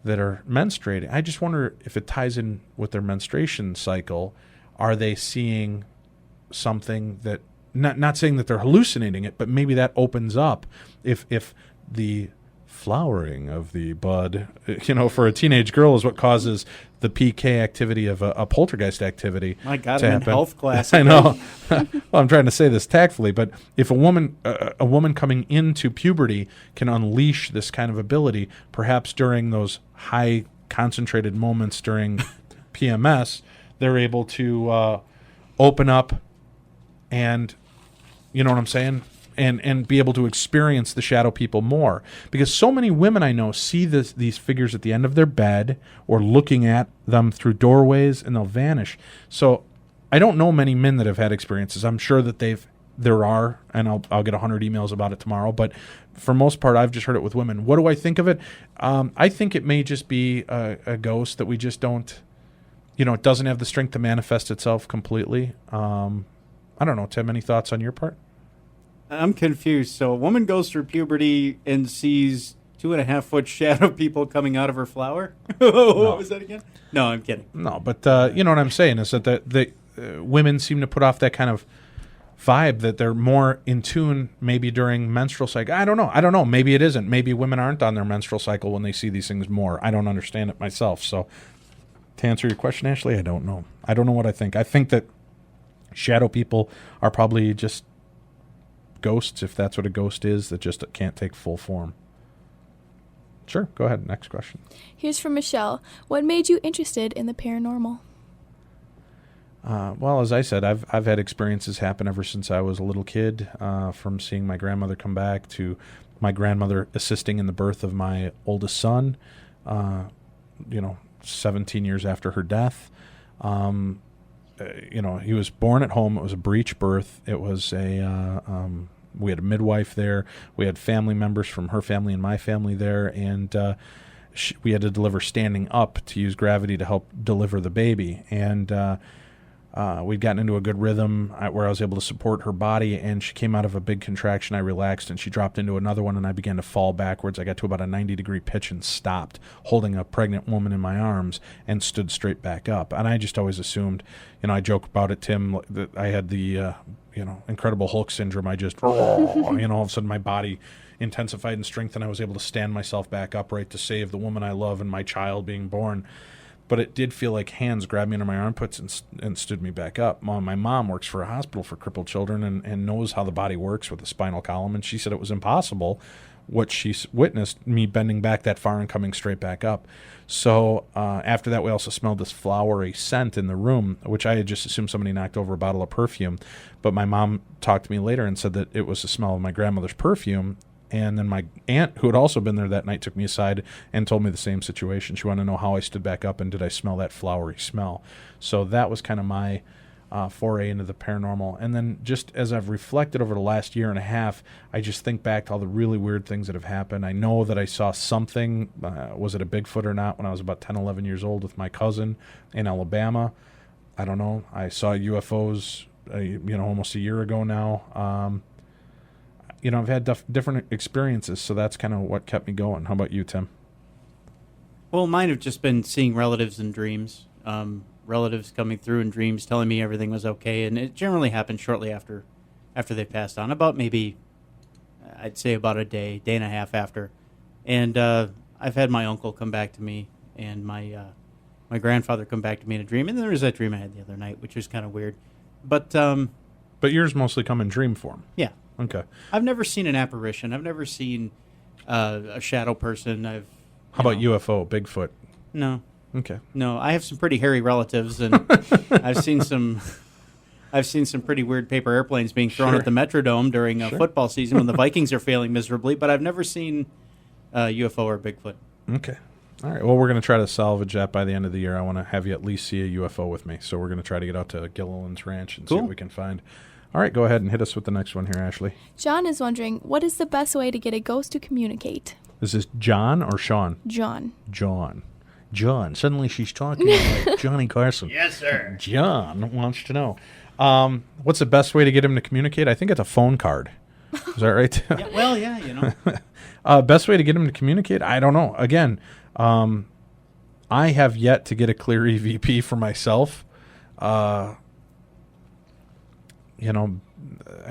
that are menstruating. I just wonder if it ties in with their menstruation cycle. Are they seeing something that, not saying that they're hallucinating it, but maybe that opens up if the flowering of the bud, for a teenage girl is what causes the PK activity of a poltergeist activity. My God, I'm in health class. I know. Well, I'm trying to say this tactfully, but if a woman coming into puberty can unleash this kind of ability, perhaps during those high concentrated moments during PMS, they're able to open up and, you know what I'm saying? And be able to experience the shadow people more. Because so many women I know see these figures at the end of their bed or looking at them through doorways, and they'll vanish. So I don't know many men that have had experiences. I'm sure that there are, and I'll get 100 emails about it tomorrow. But for most part, I've just heard it with women. What do I think of it? I think it may just be a ghost that we just don't, it doesn't have the strength to manifest itself completely. I don't know, Tim, any thoughts on your part? I'm confused. So a woman goes through puberty and sees 2.5-foot shadow people coming out of her flower? What was that again? No, I'm kidding. No, but you know what I'm saying is that the women seem to put off that kind of vibe that they're more in tune maybe during menstrual cycle. I don't know. Maybe it isn't. Maybe women aren't on their menstrual cycle when they see these things more. I don't understand it myself. So to answer your question, Ashley, I don't know. I don't know what I think. I think that shadow people are probably just ghosts, if that's what a ghost is, that just can't take full form. Sure. Go ahead. Next question. Here's from Michelle. What made you interested in the paranormal? Well, as I said, I've had experiences happen ever since I was a little kid, from seeing my grandmother come back to my grandmother assisting in the birth of my oldest son, 17 years after her death. He was born at home. It was a breech birth. It was we had a midwife there. We had family members from her family and my family there, and we had to deliver standing up to use gravity to help deliver the baby. And we'd gotten into a good rhythm where I was able to support her body, and she came out of a big contraction. I relaxed, and she dropped into another one, and I began to fall backwards. I got to about a 90-degree pitch and stopped, holding a pregnant woman in my arms, and stood straight back up. And I just always assumed, I joke about it, Tim, that I had the, Incredible Hulk syndrome. I just, all of a sudden my body intensified in strength, and I was able to stand myself back upright to save the woman I love and my child being born. But it did feel like hands grabbed me under my armpits and stood me back up. My mom works for a hospital for crippled children and knows how the body works with the spinal column, and she said it was impossible what she witnessed, me bending back that far and coming straight back up. So after that, we also smelled this flowery scent in the room, which I had just assumed somebody knocked over a bottle of perfume. But my mom talked to me later and said that it was the smell of my grandmother's perfume. And then my aunt, who had also been there that night, took me aside and told me the same situation. She wanted to know how I stood back up and did I smell that flowery smell. So that was kind of my foray into the paranormal. And then just as I've reflected over the last year and a half, I just think back to all the really weird things that have happened. I know that I saw something, was it a Bigfoot or not, when I was about 10, 11 years old with my cousin in Alabama. I don't know. I saw UFOs, almost a year ago now. I've had different experiences, so that's kind of what kept me going. How about you, Tim? Well, mine have just been seeing relatives in dreams. Relatives coming through in dreams, telling me everything was okay, and it generally happened shortly after they passed on. About maybe, I'd say about a day and a half after. And I've had my uncle come back to me, and my grandfather come back to me in a dream. And there was that dream I had the other night, which was kind of weird. But yours mostly come in dream form. Yeah. Okay. I've never seen an apparition. I've never seen a shadow person. How about UFO, Bigfoot? No. Okay. No, I have some pretty hairy relatives, and I've seen some pretty weird paper airplanes being thrown at the Metrodome during football season when the Vikings are failing miserably. But I've never seen a UFO or Bigfoot. Okay. All right. Well, we're going to try to salvage that by the end of the year. I want to have you at least see a UFO with me. So we're going to try to get out to Gilliland's Ranch and see what we can find. All right, go ahead and hit us with the next one here, Ashley. John is wondering, what is the best way to get a ghost to communicate? Is this John or Sean? John. John. Suddenly she's talking like Johnny Carson. Yes, sir. John wants to know. What's the best way to get him to communicate? I think it's a phone card. Is that right? Best way to get him to communicate? I don't know. Again, I have yet to get a clear EVP for myself. I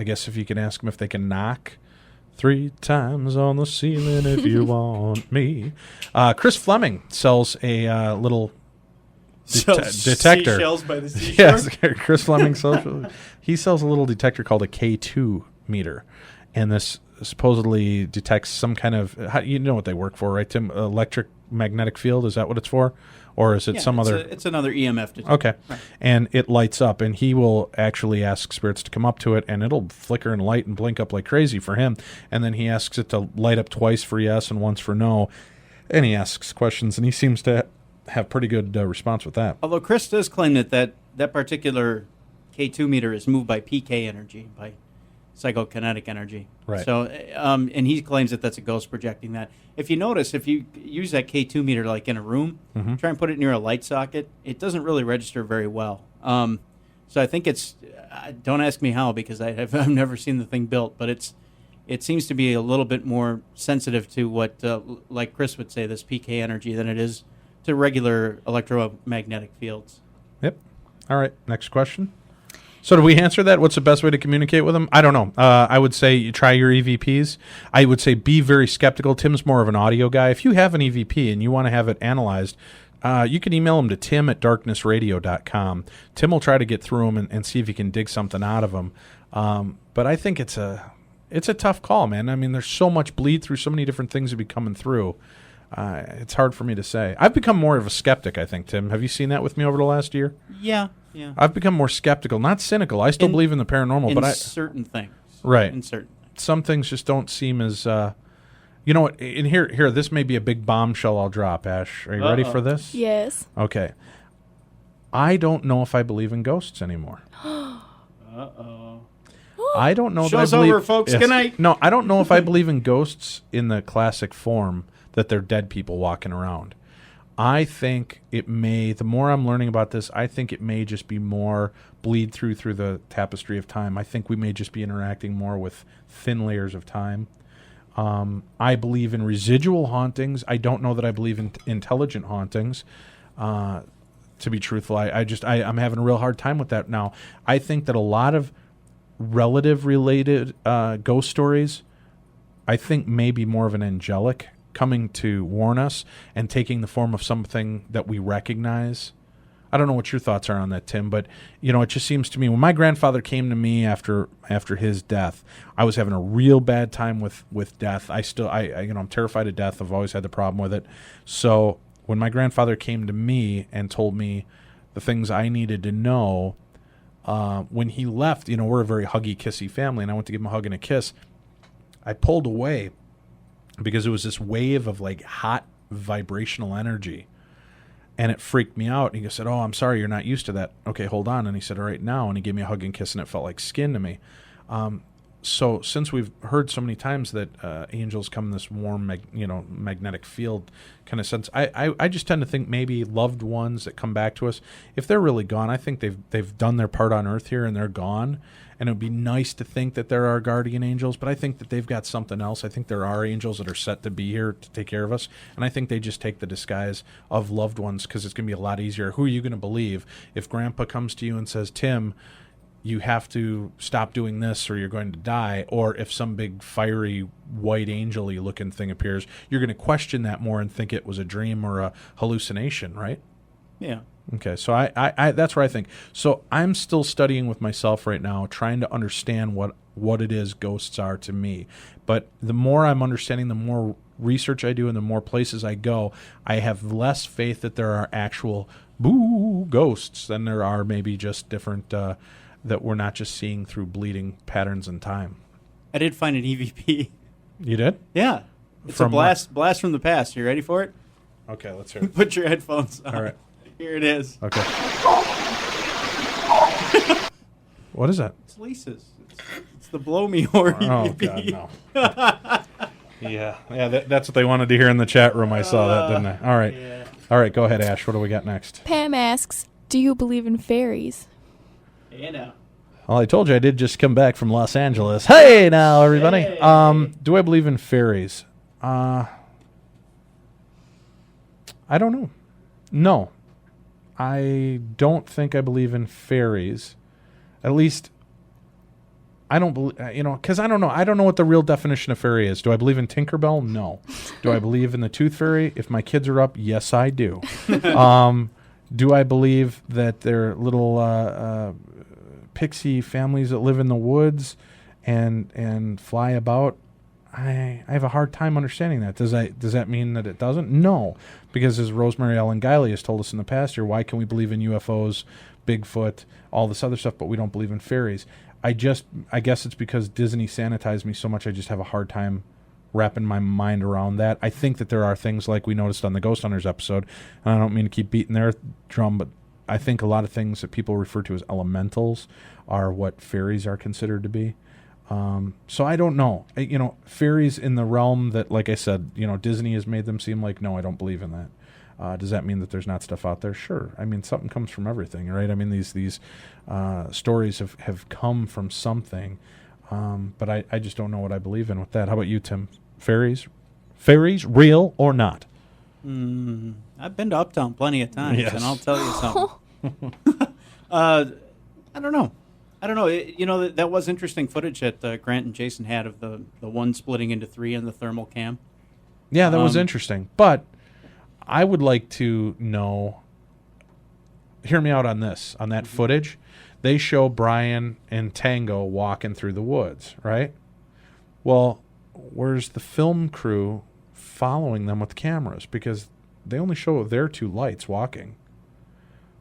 guess if you can ask them if they can knock 3 times on the ceiling if you want me. Chris Fleming sells a little detector. Seashells by the seashore? Yes, Chris Fleming sells. He sells a little detector called a K2 meter, and this supposedly detects some kind of. You know what they work for, right, Tim? Electric magnetic field. Is that what it's for? Or is it other? It's another EMF detector. Okay. Right. And it lights up, and he will actually ask spirits to come up to it, and it'll flicker and light and blink up like crazy for him. And then he asks it to light up twice for yes and once for no. And he asks questions, and he seems to have pretty good response with that. Although Chris does claim that particular K2 meter is moved by PK energy, by psychokinetic energy. Right. So, and he claims that that's a ghost projecting that. If you notice, if you use that K2 meter like in a room, try and put it near a light socket, it doesn't really register very well. So I think it's, don't ask me how because I've never seen the thing built, but it seems to be a little bit more sensitive to what, like Chris would say, this PK energy than it is to regular electromagnetic fields. Yep. All right. Next question. So do we answer that? What's the best way to communicate with them? I don't know. I would say you try your EVPs. I would say be very skeptical. Tim's more of an audio guy. If you have an EVP and you want to have it analyzed, you can email him to tim@darknessradio.com. Tim will try to get through them and see if he can dig something out of them. But I think it's a tough call, man. I mean, there's so much bleed through, so many different things to be coming through. It's hard for me to say. I've become more of a skeptic, I think, Tim. Have you seen that with me over the last year? Yeah. I've become more skeptical, not cynical. I still believe in the paranormal, but certain things. Right. In certain things. Some things just don't seem as you know what, and here this may be a big bombshell I'll drop, Ash. Are you ready for this? Yes. Okay. I don't know if I believe in ghosts anymore. I don't know Show's that I believe, over, folks. Good night. No, I don't know if I believe in ghosts in the classic form that they're dead people walking around. I think it may, the more I'm learning about this, I think it may just be more bleed through the tapestry of time. I think we may just be interacting more with thin layers of time. I believe in residual hauntings. I don't know that I believe in intelligent hauntings. To be truthful, I'm having a real hard time with that now. I think that a lot of relative related ghost stories, I think maybe more of an angelic coming to warn us and taking the form of something that we recognize. I don't know what your thoughts are on that, Tim, but it just seems to me when my grandfather came to me after his death, I was having a real bad time with death. I'm terrified of death. I've always had the problem with it. So when my grandfather came to me and told me the things I needed to know, when he left, we're a very huggy, kissy family, and I went to give him a hug and a kiss. I pulled away because it was this wave of like hot vibrational energy. And it freaked me out. And he said, "Oh, I'm sorry, you're not used to that." Okay, hold on. And he said, "All right, now." And he gave me a hug and kiss, and it felt like skin to me. So since we've heard so many times that angels come in this warm, magnetic field kind of sense, I just tend to think maybe loved ones that come back to us, if they're really gone, I think they've done their part on Earth here and they're gone. And it would be nice to think that there are guardian angels, but I think that they've got something else. I think there are angels that are set to be here to take care of us, and I think they just take the disguise of loved ones because it's going to be a lot easier. Who are you going to believe if Grandpa comes to you and says, "Tim, you have to stop doing this or you're going to die," or if some big fiery white angel-y looking thing appears, you're going to question that more and think it was a dream or a hallucination, right? Yeah. Okay, so I that's where I think. So I'm still studying with myself right now, trying to understand what it is ghosts are to me. But the more I'm understanding, the more research I do and the more places I go, I have less faith that there are actual ghosts than there are maybe just different, that we're not just seeing through bleeding patterns in time. I did find an EVP. You did? Yeah. It's a blast from the past. You ready for it? Okay, let's hear it. Put your headphones on. All right. Here it is. Okay. What is that? It's Lisa's. It's the Blow Me Whore EVP. Oh, God, no. Yeah, that's what they wanted to hear in the chat room. I saw that, didn't I? All right. Yeah. All right, go ahead, Ash. What do we got next? Pam asks, "Do you believe in fairies?" Hey, now. Well, I told you I did just come back from Los Angeles. Hey, now, everybody. Hey. Do I believe in fairies? I don't know. No. I don't think I believe in fairies. At least, I don't believe, because I don't know. I don't know what the real definition of fairy is. Do I believe in Tinkerbell? No. Do I believe in the Tooth Fairy? If my kids are up, yes, I do. Do I believe that they're little pixie families that live in the woods and fly about? I have a hard time understanding that. Does that mean that it doesn't? No, because as Rosemary Ellen Guiley has told us in the past year, why can we believe in UFOs, Bigfoot, all this other stuff, but we don't believe in fairies? I guess it's because Disney sanitized me so much. I just have a hard time wrapping my mind around that. I think that there are things like we noticed on the Ghost Hunters episode, and I don't mean to keep beating their drum, but I think a lot of things that people refer to as elementals are what fairies are considered to be. So I don't know. Fairies in the realm that, like I said, Disney has made them seem like, no, I don't believe in that. Does that mean that there's not stuff out there? Sure. I mean, something comes from everything, right? I mean, these stories have come from something, but I just don't know what I believe in with that. How about you, Tim? Fairies, real or not? I've been to Uptown plenty of times, Yes. and I'll tell you something. I don't know. That was interesting footage that Grant and Jason had of the one splitting into three in the thermal cam. Yeah, that was interesting. But I would like to know, hear me out on this, on that footage. They show Brian and Tango walking through the woods, right? Well, where's the film crew following them with cameras? Because they only show their 2 lights walking.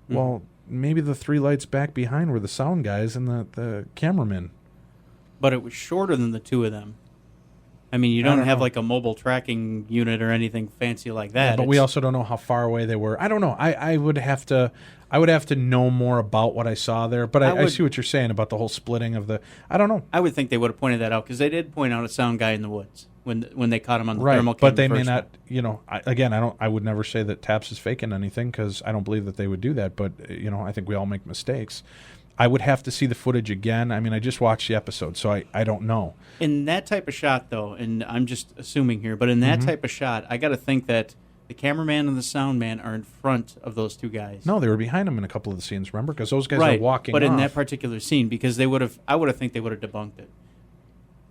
Well, maybe the 3 lights back behind were the sound guys and the cameramen. But it was shorter than the 2 of them. I mean, you don't have like a mobile tracking unit or anything fancy like that. Yeah, but we also don't know how far away they were. I don't know. I would have to know more about what I saw there. But I see what you're saying about the whole splitting of the. I don't know. I would think they would have pointed that out because they did point out a sound guy in the woods when they caught him on the right, thermal but camera. they may not. You know, I would never say that Taps is faking anything because I don't believe that they would do that. But I think we all make mistakes. I would have to see the footage again. I mean, I just watched the episode, so I don't know. In that type of shot, though, and I'm just assuming here, but in that type of shot, I got to think that the cameraman and the sound man are in front of those 2 guys. No, they were behind them in a couple of the scenes, remember? Because those guys are walking but off. in that particular scene, because I would have think they would have debunked it.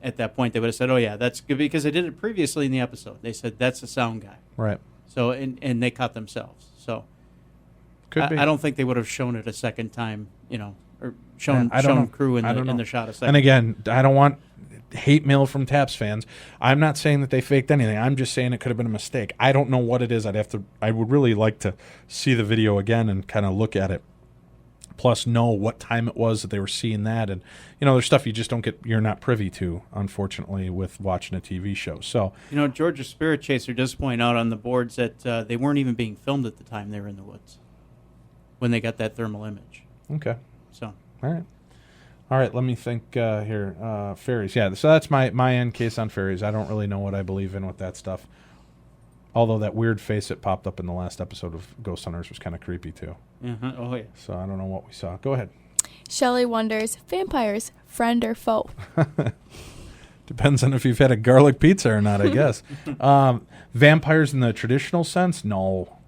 At that point, they would have said, oh, yeah, that's good, because they did it previously in the episode. They said, that's the sound guy. Right. So, and they caught themselves. So, Could be. I don't think they would have shown it a second time, or shown crew in the shot a second. And again, I don't want hate mail from Taps fans. I'm not saying that they faked anything. I'm just saying it could have been a mistake. I don't know what it is. I would really like to see the video again and kind of look at it. Plus know what time it was that they were seeing that. And, there's stuff you just you're not privy to, unfortunately, with watching a TV show. So, Georgia Spirit Chaser does point out on the boards that they weren't even being filmed at the time they were in the woods when they got that thermal image. Okay. So. All right, let me think here. Fairies. Yeah, so that's my end case on fairies. I don't really know what I believe in with that stuff. Although that weird face that popped up in the last episode of Ghost Hunters was kind of creepy, too. Uh-huh. Oh, yeah. So I don't know what we saw. Go ahead. Shelley wonders, vampires, friend or foe? Depends on if you've had a garlic pizza or not, I guess. Vampires in the traditional sense? No.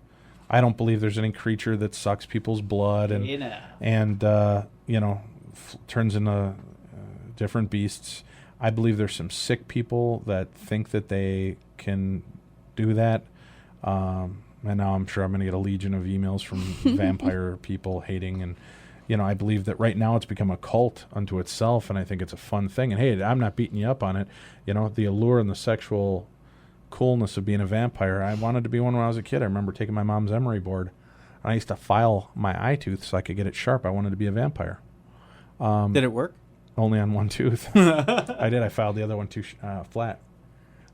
I don't believe there's any creature that sucks people's blood and turns into different beasts. I believe there's some sick people that think that they can do that. And now I'm sure I'm going to get a legion of emails from vampire people hating. And, I believe that right now it's become a cult unto itself, and I think it's a fun thing. And, hey, I'm not beating you up on it. The allure and the sexual coolness of being a vampire. I wanted to be one when I was a kid. I remember taking my mom's emery board. And I used to file my eye tooth so I could get it sharp. I wanted to be a vampire. Did it work? Only on one tooth. I did. I filed the other one too flat.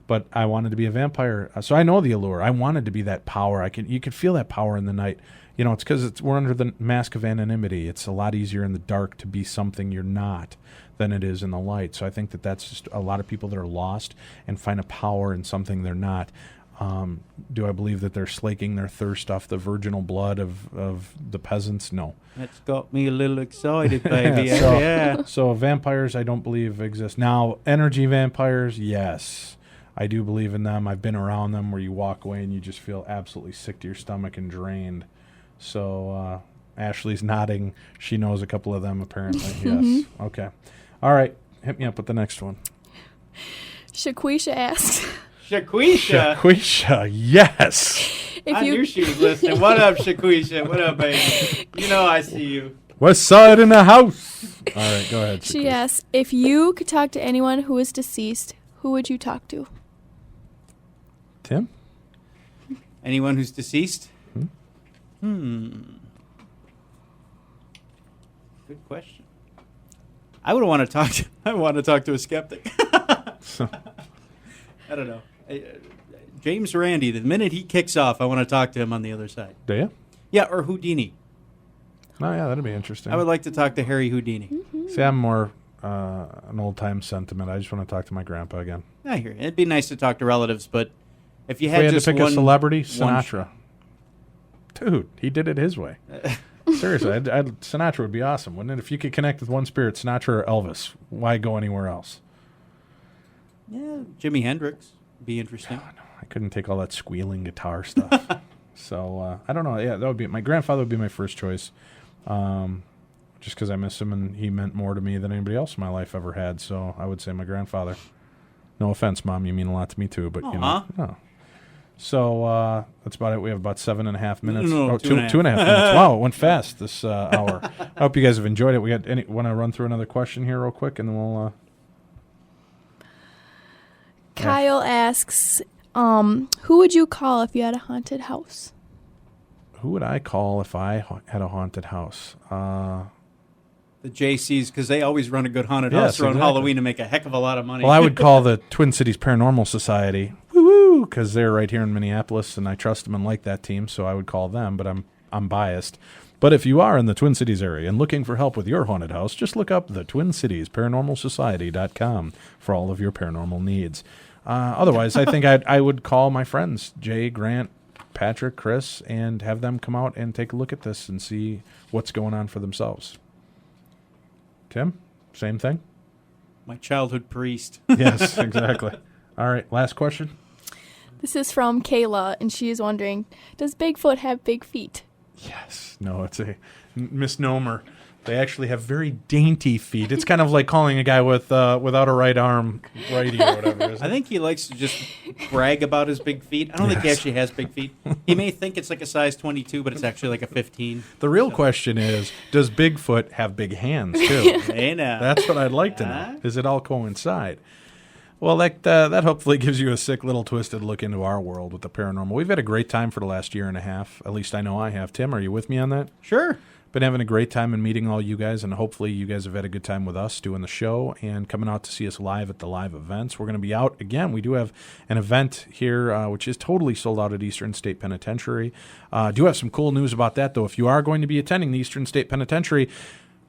But I wanted to be a vampire. So I know the allure. I wanted to be that power. You could feel that power in the night. It's because we're under the mask of anonymity. It's a lot easier in the dark to be something you're not than it is in the light. So I think that's just a lot of people that are lost and find a power in something they're not. Do I believe that they're slaking their thirst off the virginal blood of the peasants? No. That's got me a little excited, baby. Yeah. So vampires, I don't believe exist. Now, energy vampires, yes. I do believe in them. I've been around them where you walk away and you just feel absolutely sick to your stomach and drained. So Ashley's nodding. She knows a couple of them, apparently. Yes. Okay. All right. Hit me up with the next one. Shaquisha asks. Shaquisha, yes. I knew she was listening. What up, Shaquisha? What up, baby? I see you. West side in the house. All right, go ahead. Shaquisha. She asks, if you could talk to anyone who is deceased, who would you talk to? Tim? Anyone who's deceased? Good question. I would want to talk to. I want to talk to a skeptic. I don't know. James Randi. The minute he kicks off, I want to talk to him on the other side. Do you? Yeah, or Houdini. Oh yeah, that'd be interesting. I would like to talk to Harry Houdini. Mm-hmm. See, I'm more an old time sentiment. I just want to talk to my grandpa again. I hear you. It'd be nice to talk to relatives, but if you had, we had just to pick one, a celebrity, Sinatra. Dude, he did it his way. Seriously, Sinatra would be awesome, wouldn't it? If you could connect with one spirit, Sinatra or Elvis, why go anywhere else? Yeah, Jimi Hendrix would be interesting. Oh, no, I couldn't take all that squealing guitar stuff. So, I don't know. Yeah, that would be my grandfather would be my first choice, just because I miss him and he meant more to me than anybody else in my life ever had. So I would say my grandfather. No offense, Mom, you mean a lot to me too, but no. So that's about it. We have about 7.5 minutes. No, 2.5 minutes. Wow, it went fast this hour. I hope you guys have enjoyed it. We got want to run through another question here real quick, and then we'll. Kyle asks, Who would you call if you had a haunted house? Who would I call if I had a haunted house? The JCs, because they always run a good haunted Yes, house around exactly. Halloween and make a heck of a lot of money. Well, I would call the Twin Cities Paranormal Society, woo-woo, because they're right here in Minneapolis, and I trust them and like that team, so I would call them, but I'm biased. But if you are in the Twin Cities area and looking for help with your haunted house, just look up the Twin Cities Paranormal Society.com for all of your paranormal needs. Otherwise, I think I would call my friends, Jay, Grant, Patrick, Chris, and have them come out and take a look at this and see what's going on for themselves. Tim, same thing? My childhood priest. Yes, exactly. All right, last question. This is from Kayla, and she is wondering, does Bigfoot have big feet? Yes. No, it's a misnomer. They actually have very dainty feet. It's kind of like calling a guy without a right arm righty or whatever. Isn't I think he likes to just brag about his big feet. I don't think he actually has big feet. He may think it's like a size 22, but it's actually like a 15. The real question is, does Bigfoot have big hands, too? Hey, now. That's what I'd like to know. Does it all coincide? Well, that hopefully gives you a sick little twisted look into our world with the paranormal. We've had a great time for the last year and a half. At least I know I have. Tim, are you with me on that? Sure. Been having a great time and meeting all you guys, and hopefully you guys have had a good time with us doing the show and coming out to see us live at the live events. We're going to be out again. We do have an event here, which is totally sold out at Eastern State Penitentiary. Do have some cool news about that, though. If you are going to be attending the Eastern State Penitentiary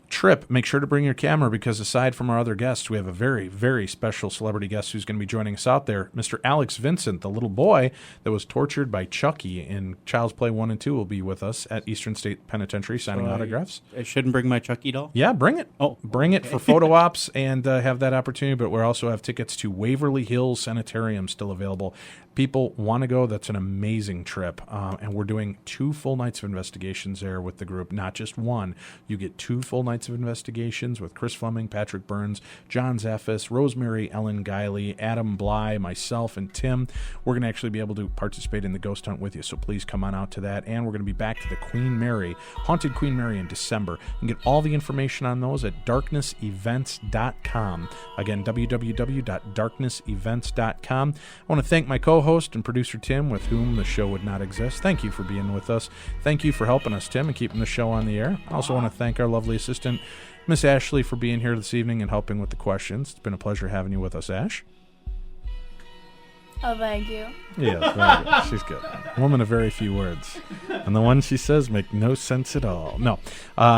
trip, make sure to bring your camera, because aside from our other guests, we have a very, very special celebrity guest who's going to be joining us out there. Mr. Alex Vincent, the little boy that was tortured by Chucky in Child's Play 1 and 2, will be with us at Eastern State Penitentiary signing autographs. I shouldn't bring my Chucky doll? Yeah, bring it. Oh, bring it for photo ops and have that opportunity. But we also have tickets to Waverly Hills Sanitarium still available. People want to go. That's an amazing trip. And we're doing 2 full nights of investigations there with the group, not just one. You get 2 full nights of investigations with Chris Fleming, Patrick Burns, John Zaffis, Rosemary Ellen Guiley, Adam Bly, myself, and Tim. We're going to actually be able to participate in the ghost hunt with you, so please come on out to that. And we're going to be back to the Queen Mary, Haunted Queen Mary in December. You can get all the information on those at darknessevents.com. Again, www.darknessevents.com. I want to thank my co-host and producer Tim, with whom the show would not exist. Thank you for being with us. Thank you for helping us, Tim, and keeping the show on the air. I also want to thank our lovely assistant, Miss Ashley, for being here this evening and helping with the questions. It's been a pleasure having you with us, Ash. Oh, thank you. Yes, very good. She's good. A woman of very few words. And the ones she says make no sense at all. No.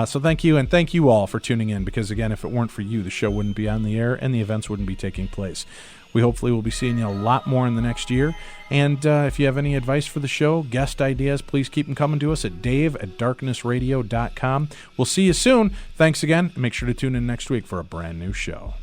So thank you, and thank you all for tuning in, because, again, if it weren't for you, the show wouldn't be on the air and the events wouldn't be taking place. We hopefully will be seeing you a lot more in the next year. And if you have any advice for the show, guest ideas, please keep them coming to us at dave@darknessradio.com. We'll see you soon. Thanks again, and make sure to tune in next week for a brand new show.